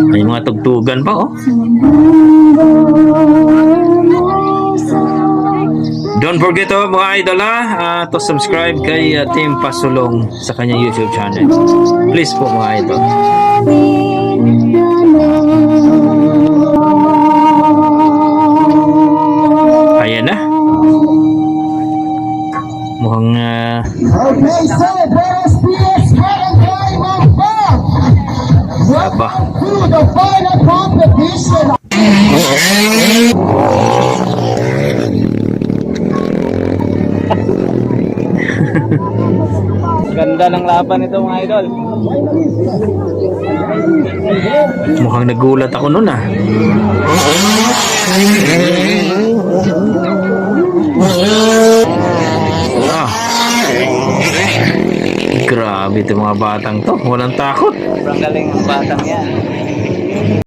May mga tugtugan pa, oh. Don't forget mga idol to subscribe kay Team Pasulong sa kanyang YouTube channel. Please po mga idol. Ayan na. Mukhang aba. Ganda ng laban nito mga idol. Mukhang nagulat ako nun Grabe itong mga batang to. Walang takot. Sobrang galing ng batang yan.